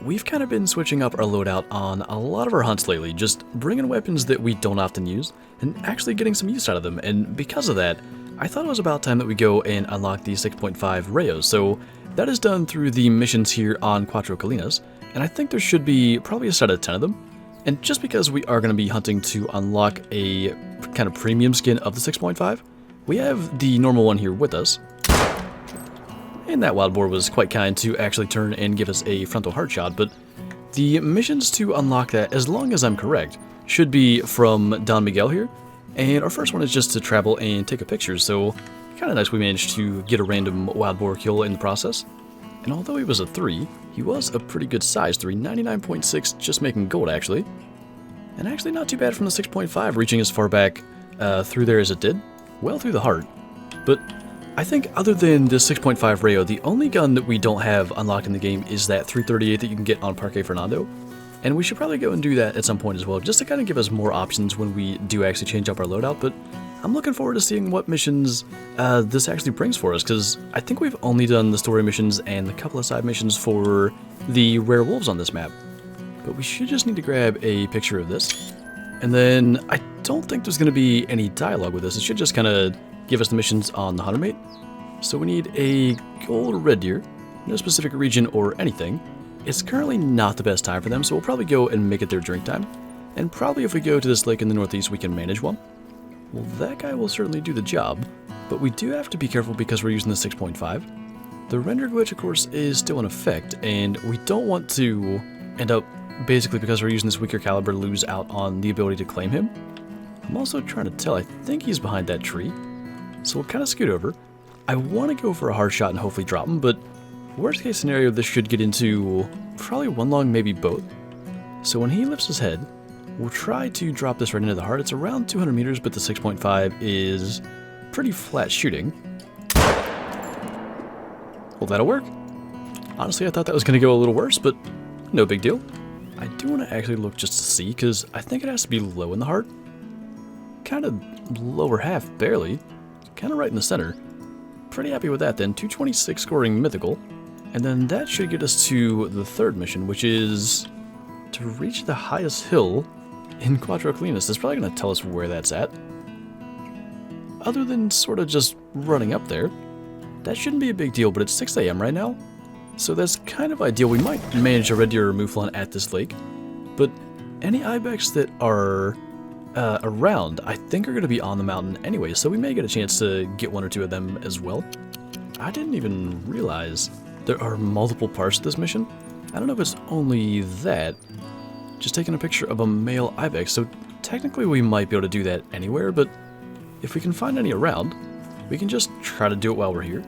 we've kind of been switching up our loadout on a lot of our hunts lately, just bringing weapons that we don't often use, and actually getting some use out of them, and because of that, I thought it was about time that we go and unlock the 6.5 Rayos, so that is done through the missions here on Cuatro Colinas, and I think there should be probably a set of 10 of them, and just because we are going to be hunting to unlock a kind of premium skin of the 6.5, we have the normal one here with us. And that wild boar was quite kind to actually turn and give us a frontal heart shot, but the missions to unlock that, as long as I'm correct, should be from Don Miguel here. And our first one is just to travel and take a picture, so kind of nice we managed to get a random wild boar kill in the process. And although he was a 3, he was a pretty good size 3, 99.6 just making gold actually. And actually not too bad from the 6.5 reaching as far back through there as it did. Well through the heart. But I think other than this 6.5 Rayo, the only gun that we don't have unlocked in the game is that 338 that you can get on Parque Fernando. And we should probably go and do that at some point as well, just to kind of give us more options when we do actually change up our loadout. But I'm looking forward to seeing what missions this actually brings for us, because I think we've only done the story missions and a couple of side missions for the rare wolves on this map. But we should just need to grab a picture of this. And then I don't think there's going to be any dialogue with this. It should just kind of give us the missions on the Hunter Mate. So we need a gold red deer, no specific region or anything. It's currently not the best time for them, so we'll probably go and make it their drink time. And probably if we go to this lake in the northeast, we can manage one. Well, that guy will certainly do the job, but we do have to be careful because we're using the 6.5. The render glitch, of course, is still in effect, and we don't want to end up, basically because we're using this weaker caliber, lose out on the ability to claim him. I'm also trying to tell, I think he's behind that tree. So we'll kind of scoot over. I want to go for a hard shot and hopefully drop him, but worst case scenario, this should get into probably one lung, maybe both. So when he lifts his head, we'll try to drop this right into the heart. It's around 200 meters, but the 6.5 is pretty flat shooting. Well, that'll work. Honestly, I thought that was going to go a little worse, but no big deal. I do want to actually look just to see, because I think it has to be low in the heart. Kind of lower half, barely. Kind of right in the center. Pretty happy with that then. 226 scoring mythical. And then that should get us to the third mission, which is to reach the highest hill in Cuatro Colinas. That's probably going to tell us where that's at. Other than sort of just running up there, that shouldn't be a big deal, but it's 6 AM right now. So that's kind of ideal. We might manage a red deer or mouflon at this lake, but any ibex that are around, I think are going to be on the mountain anyway, so we may get a chance to get one or two of them as well. I didn't even realize there are multiple parts to this mission. I don't know if it's only that. Just taking a picture of a male ibex, so technically we might be able to do that anywhere, but if we can find any around, we can just try to do it while we're here.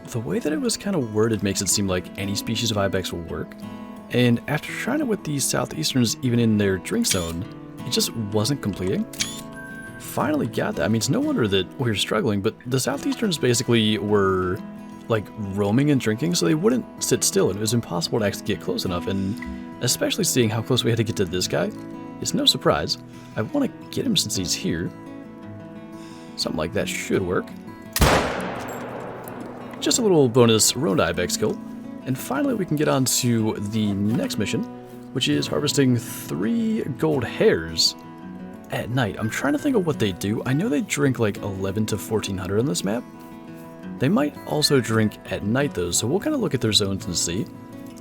The way that it was kind of worded makes it seem like any species of ibex will work, and after trying it with the southeasterns even in their drink zone, it just wasn't completing. Finally got that. I mean, it's no wonder that we were struggling, but the southeasterns basically were like roaming and drinking, so they wouldn't sit still, and it was impossible to actually get close enough, and especially seeing how close we had to get to this guy, it's no surprise. I want to get him since he's here. Something like that should work. Just a little bonus road ibex kill. And finally we can get on to the next mission, which is harvesting 3 gold hairs at night. I'm trying to think of what they do. I know they drink like 11 to 1400 on this map. They might also drink at night though, so we'll kind of look at their zones and see.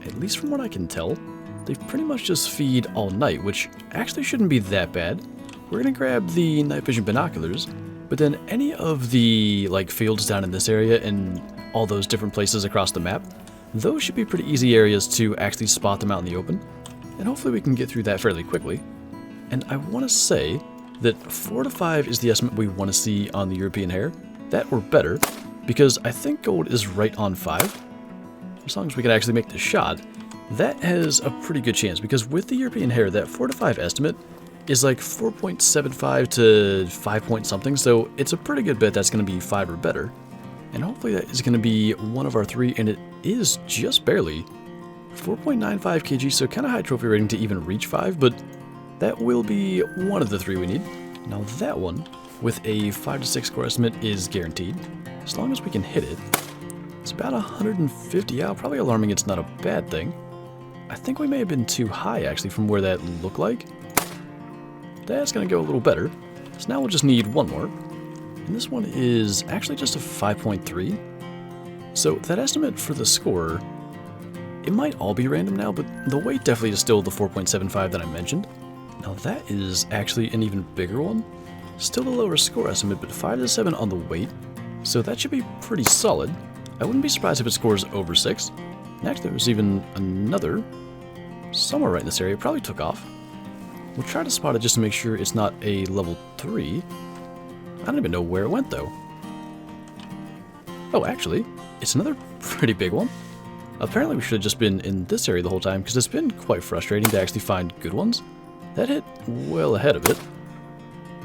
At least from what I can tell, they pretty much just feed all night, which actually shouldn't be that bad. We're going to grab the night vision binoculars, but then any of the like fields down in this area and all those different places across the map, those should be pretty easy areas to actually spot them out in the open, and hopefully we can get through that fairly quickly. And I want to say that 4 to 5 is the estimate we want to see on the European hare, that or better, because I think gold is right on 5. As long as we can actually make the shot, that has a pretty good chance, because with the European hare, that 4 to 5 estimate is like 4.75 to 5 point something, so it's a pretty good bet that's going to be 5 or better. And hopefully that is going to be one of our 3, and it is just barely. 4.95 kg, so kind of high trophy rating to even reach 5, but that will be one of the 3 we need. Now that one, with a 5 to 6 score estimate, is guaranteed. As long as we can hit it. It's about 150 out, probably alarming it's not a bad thing. I think we may have been too high, actually, from where that looked like. That's going to go a little better. So now we'll just need one more. And this one is actually just a 5.3. So that estimate for the score, it might all be random now, but the weight definitely is still the 4.75 that I mentioned. Now that is actually an even bigger one. Still a lower score estimate, but 5 to 7 on the weight. So that should be pretty solid. I wouldn't be surprised if it scores over 6. Next, there's even another somewhere right in this area. It probably took off. We'll try to spot it just to make sure it's not a level 3. I don't even know where it went, though. Oh, actually, it's another pretty big one. Apparently, we should have just been in this area the whole time, because it's been quite frustrating to actually find good ones. That hit well ahead of it.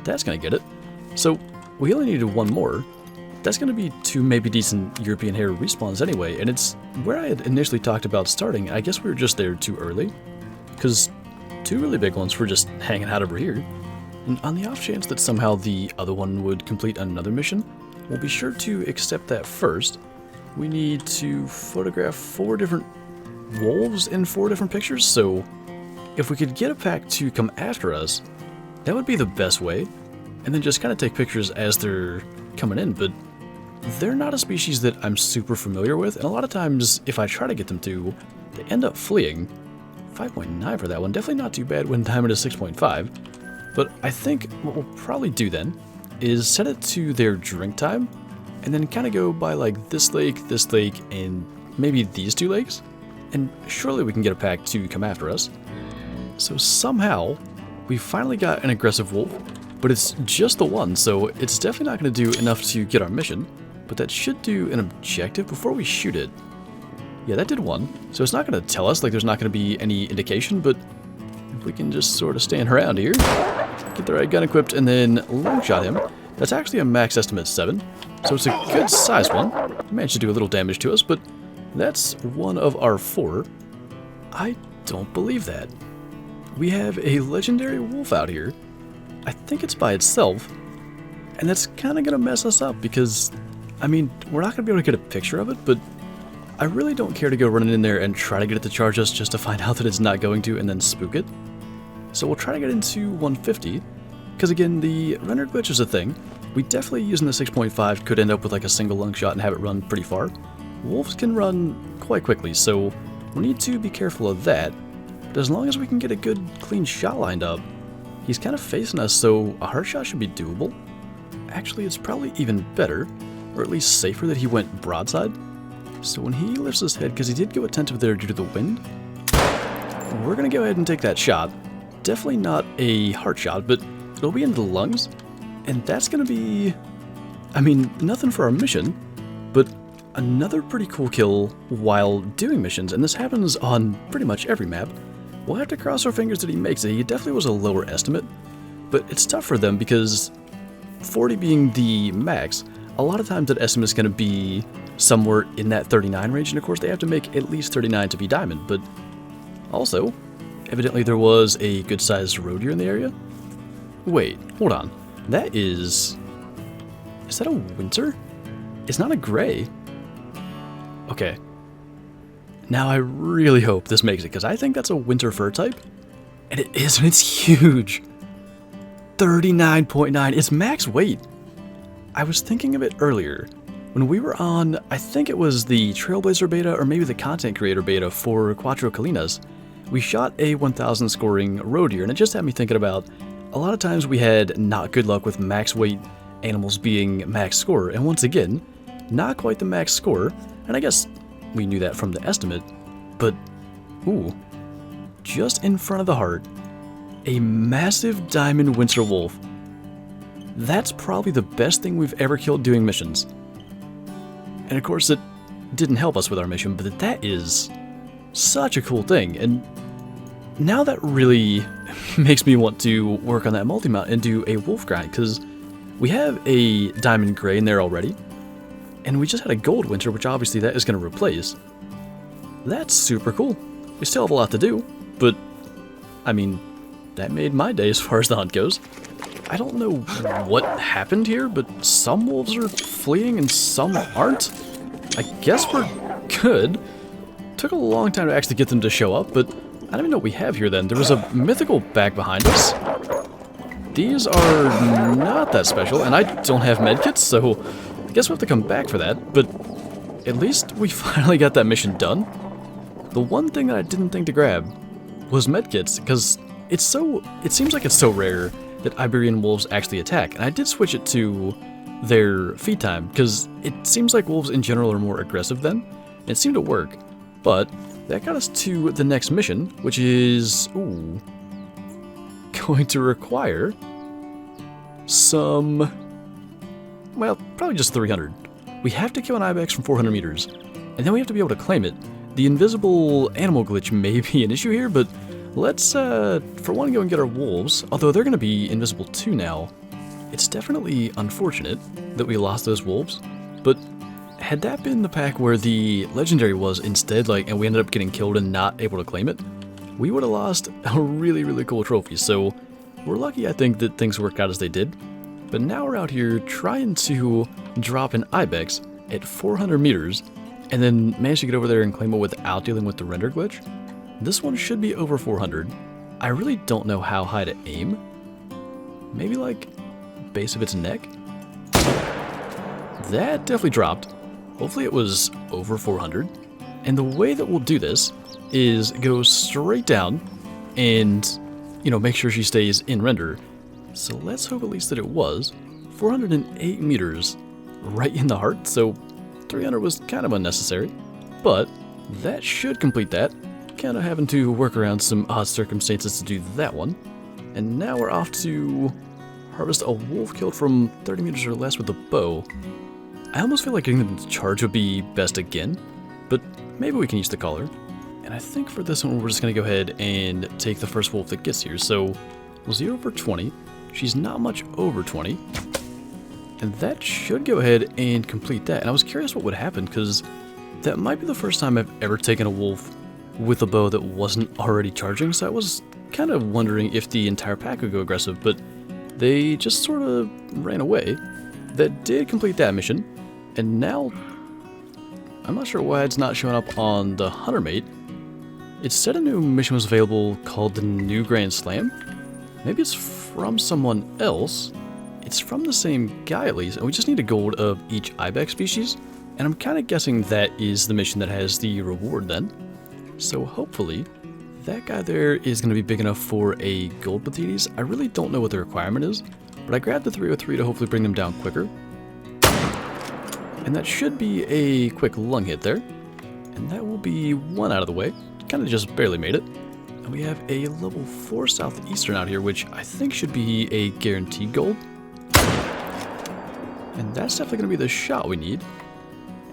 That's going to get it. So, we only needed one more. That's going to be 2 maybe decent European hair respawns anyway, and it's where I had initially talked about starting. I guess we were just there too early, because 2 really big ones were just hanging out over here. And on the off chance that somehow the other one would complete another mission, we'll be sure to accept that first. We need to photograph 4 different wolves in 4 different pictures, so if we could get a pack to come after us, that would be the best way, and then just kind of take pictures as they're coming in, but they're not a species that I'm super familiar with, and a lot of times, if I try to get them to, they end up fleeing. 5.9 for that one, definitely not too bad when diamond is 6.5, but I think what we'll probably do then is set it to their drink time, and then kind of go by like this lake, and maybe these 2 lakes, and surely we can get a pack to come after us. So somehow, we finally got an aggressive wolf, but it's just the one, so it's definitely not going to do enough to get our mission, but that should do an objective before we shoot it. Yeah, that did 1, so it's not going to tell us, like there's not going to be any indication, but if we can just sort of stand around here, get the right gun equipped, and then long shot him. That's actually a max estimate 7, so it's a good size one. Managed to do a little damage to us, but that's one of our 4. I don't believe that. We have a legendary wolf out here. I think it's by itself, and that's kind of going to mess us up because, I mean, we're not going to be able to get a picture of it, but I really don't care to go running in there and try to get it to charge us just to find out that it's not going to and then spook it. So we'll try to get into 150, because again, the render glitch is a thing. We definitely, using the 6.5, could end up with like a single lung shot and have it run pretty far. Wolves can run quite quickly, so we need to be careful of that, but as long as we can get a good, clean shot lined up, he's kind of facing us, so a hard shot should be doable. Actually, it's probably even better, or at least safer, that he went broadside. So when he lifts his head, because he did go attentive there due to the wind, we're going to go ahead and take that shot. Definitely not a heart shot, but it'll be into the lungs, and that's going to be, I mean, nothing for our mission, but another pretty cool kill while doing missions, and this happens on pretty much every map. We'll have to cross our fingers that he makes it. He definitely was a lower estimate, but it's tough for them because 40 being the max, a lot of times that estimate is going to be somewhere in that 39 range, and of course they have to make at least 39 to be diamond, but also, evidently there was a good-sized road here in the area. Wait, hold on. That is that a winter? It's not a gray. Okay. Now I really hope this makes it, because I think that's a winter fur type. And it is, and it's huge. 39.9, it's max weight. I was thinking of it earlier. When we were on, I think it was the Trailblazer beta, or maybe the Content Creator beta for Cuatro Colinas, we shot a 1000 scoring road deer, and it just had me thinking about, a lot of times we had not good luck with max weight animals being max score, and once again, not quite the max score, and I guess we knew that from the estimate, but, ooh, just in front of the heart, a massive diamond winter wolf. That's probably the best thing we've ever killed doing missions. And of course it didn't help us with our mission, but that is such a cool thing, and now that really makes me want to work on that multi-mount and do a wolf grind, because we have a diamond gray in there already, and we just had a gold winter, which obviously that is going to replace. That's super cool. We still have a lot to do, but, I mean, that made my day as far as the hunt goes. I don't know what happened here, but some wolves are fleeing and some aren't. I guess we're good. Took a long time to actually get them to show up, but I don't even know what we have here then. There was a mythical bag behind us. These are not that special, and I don't have medkits, so I guess we'll have to come back for that, but at least we finally got that mission done. The one thing that I didn't think to grab was medkits, because it seems like it's so rare that Iberian wolves actually attack, and I did switch it to their feed time, because it seems like wolves in general are more aggressive then, and it seemed to work, but that got us to the next mission, which is, going to require some, well, probably just 300. We have to kill an ibex from 400 meters, and then we have to be able to claim it. The invisible animal glitch may be an issue here, but let's, for one, go and get our wolves, although they're going to be invisible too now. It's definitely unfortunate that we lost those wolves, but had that been the pack where the legendary was instead, and we ended up getting killed and not able to claim it, we would have lost a really, really cool trophy, so we're lucky, I think, that things worked out as they did. But now we're out here trying to drop an ibex at 400 meters, and then manage to get over there and claim it without dealing with the render glitch. This one should be over 400. I really don't know how high to aim. Maybe base of its neck? That definitely dropped. Hopefully it was over 400. And the way that we'll do this is go straight down and, make sure she stays in render. So let's hope at least that it was 408 meters right in the heart. So 300 was kind of unnecessary, but that should complete that. Kind of having to work around some odd circumstances to do that one. And now we're off to harvest a wolf killed from 30 meters or less with a bow. I almost feel like getting them to charge would be best again, but maybe we can use the collar. And I think for this one, we're just going to go ahead and take the first wolf that gets here. So 0 for 20. She's not much over 20. And that should go ahead and complete that. And I was curious what would happen, because that might be the first time I've ever taken a wolf with a bow that wasn't already charging. So I was kind of wondering if the entire pack would go aggressive, but they just sort of ran away. That did complete that mission. And now, I'm not sure why it's not showing up on the Hunter Mate. It said a new mission was available called the New Grand Slam. Maybe it's from someone else. It's from the same guy at least, and we just need a gold of each ibex species. And I'm kind of guessing that is the mission that has the reward then. So hopefully, that guy there is going to be big enough for a gold Pathites. I really don't know what the requirement is, but I grabbed the 303 to hopefully bring them down quicker. And that should be a quick lung hit there. And that will be one out of the way. Kind of just barely made it. And we have a level 4 Southeastern out here, which I think should be a guaranteed gold. And that's definitely going to be the shot we need.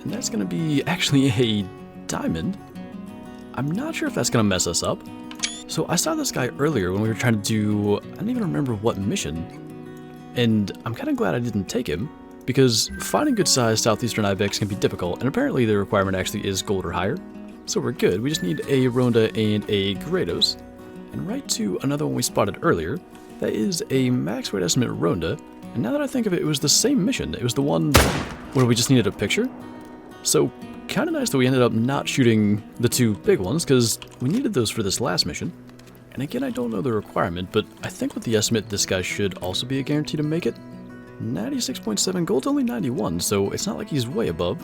And that's going to be actually a diamond. I'm not sure if that's going to mess us up. So I saw this guy earlier when we were trying to do, I don't even remember what mission. And I'm kind of glad I didn't take him, because finding good sized Southeastern ibex can be difficult, and apparently the requirement actually is gold or higher. So we're good. We just need a Ronda and a Grados. And right to another one we spotted earlier. That is a max weight estimate Ronda. And now that I think of it, it was the same mission. It was the one where we just needed a picture. So kind of nice that we ended up not shooting the two big ones, because we needed those for this last mission. And again, I don't know the requirement, but I think with the estimate, this guy should also be a guarantee to make it. 96.7, gold's only 91, so it's not like he's way above.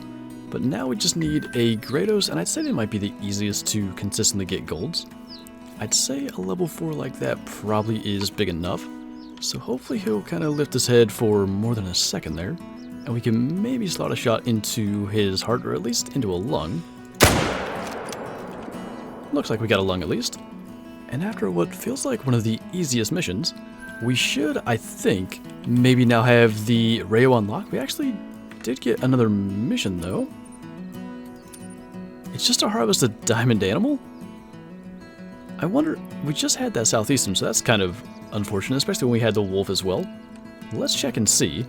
But now we just need a Grados, and I'd say they might be the easiest to consistently get golds. I'd say a level 4 like that probably is big enough. So hopefully he'll kind of lift his head for more than a second there. And we can maybe slot a shot into his heart, or at least into a lung. Looks like we got a lung at least. And after what feels like one of the easiest missions, we should, I think, maybe now have the Rayo unlocked. We actually did get another mission though. It's just to harvest a diamond animal? I wonder, we just had that Southeastern, so that's kind of unfortunate, especially when we had the wolf as well. Let's check and see.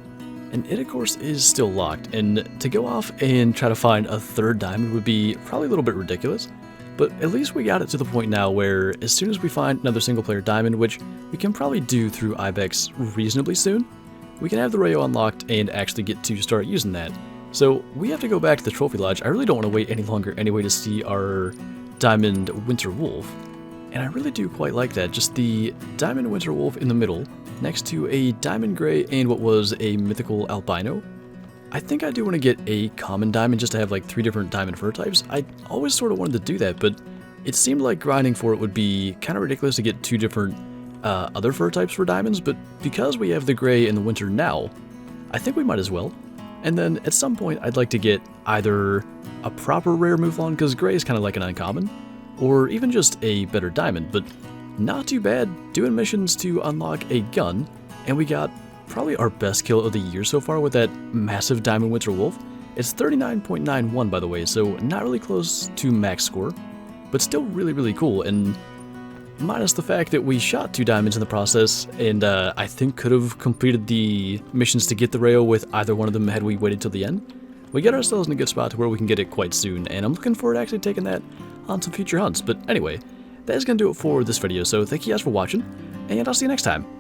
And it, of course, is still locked, and to go off and try to find a third diamond would be probably a little bit ridiculous. But at least we got it to the point now where as soon as we find another single player diamond, which we can probably do through Ibex reasonably soon, we can have the Rayo unlocked and actually get to start using that. So we have to go back to the trophy lodge. I really don't want to wait any longer anyway to see our diamond winter wolf. And I really do quite like that. Just the diamond winter wolf in the middle, next to a diamond gray and what was a mythical albino. I think I do want to get a common diamond just to have like 3 different diamond fur types. I always sort of wanted to do that, but it seemed like grinding for it would be kind of ridiculous to get 2 different other fur types for diamonds, but because we have the gray and the winter now, I think we might as well. And then at some point I'd like to get either a proper rare mouflon, because gray is kind of like an uncommon, or even just a better diamond, but not too bad. Doing missions to unlock a gun, and we got probably our best kill of the year so far with that massive diamond winter wolf. It's 39.91 by the way, so not really close to max score, but still really, really cool, and minus the fact that we shot 2 diamonds in the process, and I think could have completed the missions to get the rail with either one of them had we waited till the end. We get ourselves in a good spot to where we can get it quite soon, and I'm looking forward to actually taking that on some future hunts. But anyway, that is going to do it for this video, so thank you guys for watching, and I'll see you next time.